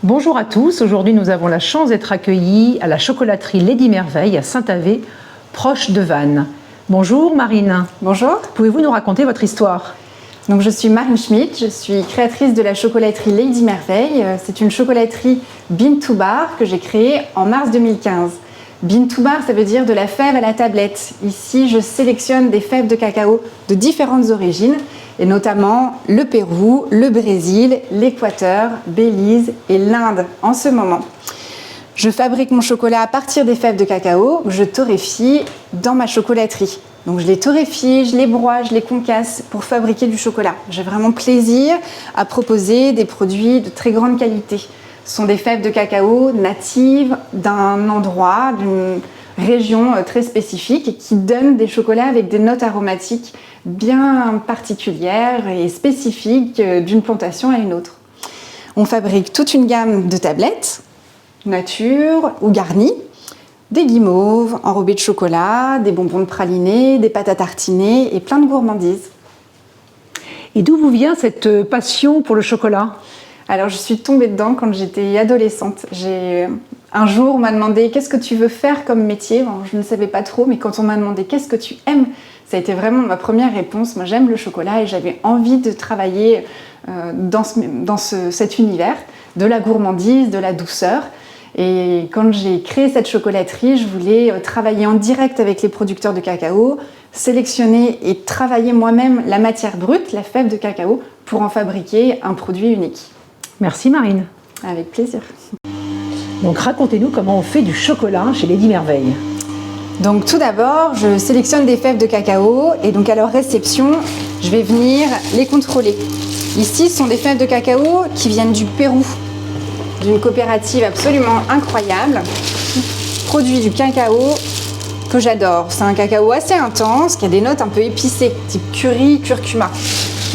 Bonjour à tous, aujourd'hui nous avons la chance d'être accueillis à la chocolaterie Lady Merveille à Saint-Avé, proche de Vannes. Bonjour Marine. Bonjour. Pouvez-vous nous raconter votre histoire ? Donc, je suis Marine Schmidt, je suis créatrice de la chocolaterie Lady Merveille. C'est une chocolaterie Bean to Bar que j'ai créée en mars 2015. Bean to Bar, ça veut dire de la fève à la tablette. Ici, je sélectionne des fèves de cacao de différentes origines, et notamment le Pérou, le Brésil, l'Équateur, Belize et l'Inde en ce moment. Je fabrique mon chocolat à partir des fèves de cacao que je torréfie dans ma chocolaterie. Donc je les torréfie, je les broie, je les concasse pour fabriquer du chocolat. J'ai vraiment plaisir à proposer des produits de très grande qualité. Ce sont des fèves de cacao natives d'un endroit, d'une région très spécifique et qui donnent des chocolats avec des notes aromatiques bien particulières et spécifiques d'une plantation à une autre. On fabrique toute une gamme de tablettes, nature ou garnies, des guimauves enrobées de chocolat, des bonbons de praliné, des pâtes à tartiner et plein de gourmandises. Et d'où vous vient cette passion pour le chocolat ? Alors, je suis tombée dedans quand j'étais adolescente. Un jour, on m'a demandé « Qu'est-ce que tu veux faire comme métier ?» Bon, je ne savais pas trop, mais quand on m'a demandé « Qu'est-ce que tu aimes ?» Ça a été vraiment ma première réponse. Moi, j'aime le chocolat et j'avais envie de travailler dans cet univers, de la gourmandise, de la douceur. Et quand j'ai créé cette chocolaterie, je voulais travailler en direct avec les producteurs de cacao, sélectionner et travailler moi-même la matière brute, la fève de cacao, pour en fabriquer un produit unique. Merci Marine. Avec plaisir. Donc racontez-nous comment on fait du chocolat chez Lady Merveille. Donc tout d'abord, je sélectionne des fèves de cacao et donc à leur réception, je vais venir les contrôler. Ici, ce sont des fèves de cacao qui viennent du Pérou, d'une coopérative absolument incroyable, produit du cacao que j'adore. C'est un cacao assez intense, qui a des notes un peu épicées, type curry, curcuma.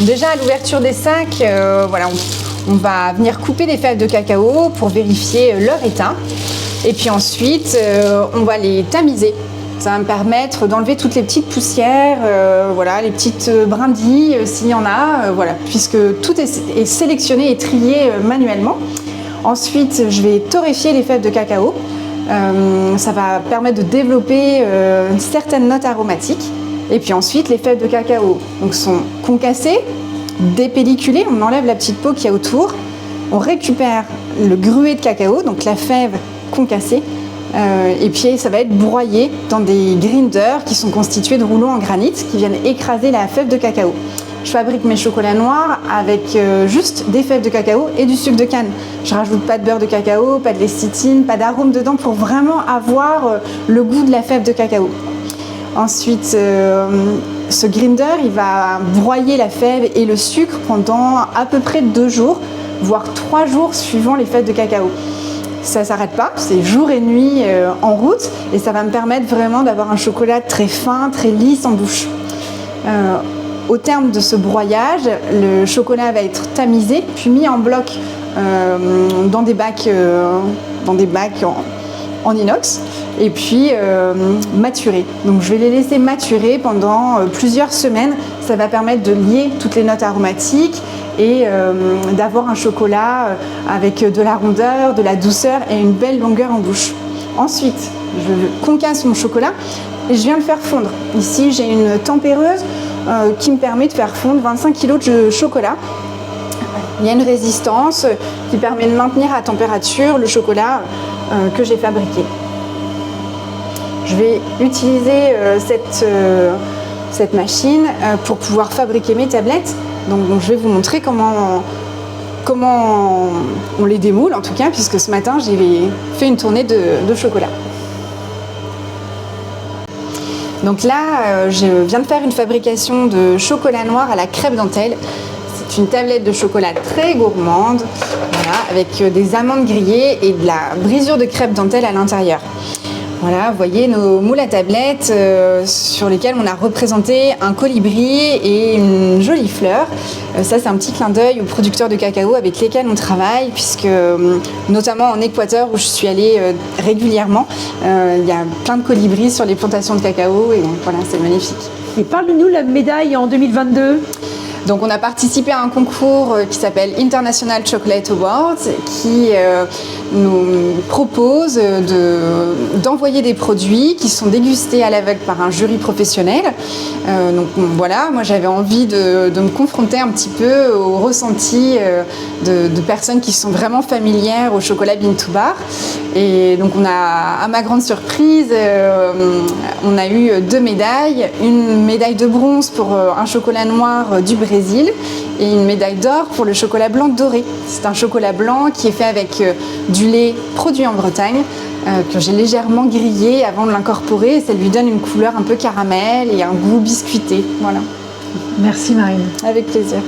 Déjà à l'ouverture des sacs, on va venir couper des fèves de cacao pour vérifier leur état. Et puis ensuite, on va les tamiser. Ça va me permettre d'enlever toutes les petites poussières, les petites brindilles s'il y en a, puisque tout est sélectionné et trié manuellement. Ensuite, je vais torréfier les fèves de cacao. Ça va permettre de développer certaines notes aromatiques. Et puis ensuite, les fèves de cacao sont concassées, dépelliculées. On enlève la petite peau qu'il y a autour. On récupère le gruet de cacao, donc la fève concassée. Et puis ça va être broyé dans des grinders qui sont constitués de rouleaux en granit qui viennent écraser la fève de cacao. Je fabrique mes chocolats noirs avec juste des fèves de cacao et du sucre de canne. Je rajoute pas de beurre de cacao, pas de lécithine, pas d'arôme dedans pour vraiment avoir le goût de la fève de cacao. Ensuite, ce grinder, il va broyer la fève et le sucre pendant à peu près 2 jours, voire 3 jours suivant les fèves de cacao. Ça ne s'arrête pas, c'est jour et nuit en route et ça va me permettre vraiment d'avoir un chocolat très fin, très lisse en bouche. Au terme de ce broyage, le chocolat va être tamisé puis mis en bloc dans des bacs en inox et puis maturé. Donc je vais les laisser maturer pendant plusieurs semaines. Ça va permettre de lier toutes les notes aromatiques et d'avoir un chocolat avec de la rondeur, de la douceur et une belle longueur en bouche. Ensuite, je concasse mon chocolat et je viens le faire fondre. Ici, j'ai une tempéreuse qui me permet de faire fondre 25 kg de chocolat. Il y a une résistance qui permet de maintenir à température le chocolat que j'ai fabriqué. Je vais utiliser cette machine pour pouvoir fabriquer mes tablettes. Donc je vais vous montrer comment on les démoule en tout cas, puisque ce matin j'ai fait une tournée de chocolat. Donc là, je viens de faire une fabrication de chocolat noir à la crêpe dentelle. C'est une tablette de chocolat très gourmande, avec des amandes grillées et de la brisure de crêpe dentelle à l'intérieur. Voilà, vous voyez nos moules à tablettes sur lesquels on a représenté un colibri et une jolie fleur. Ça, c'est un petit clin d'œil aux producteurs de cacao avec lesquels on travaille, puisque notamment en Équateur où je suis allée régulièrement, il y a plein de colibris sur les plantations de cacao et voilà, c'est magnifique. Et parle-nous de la médaille en 2022. Donc on a participé à un concours qui s'appelle International Chocolate Awards, qui nous propose d'envoyer des produits qui sont dégustés à l'aveugle par un jury professionnel. Donc voilà, moi j'avais envie de me confronter un petit peu au ressenti de personnes qui sont vraiment familières au chocolat Bean to Bar. Et donc on a, à ma grande surprise, on a eu 2 médailles, une médaille de bronze pour un chocolat noir du Brésil et une médaille d'or pour le chocolat blanc doré. C'est un chocolat blanc qui est fait avec du lait produit en Bretagne, que j'ai légèrement grillé avant de l'incorporer. Ça lui donne une couleur un peu caramel et un goût biscuité. Voilà. Merci Marine. Avec plaisir.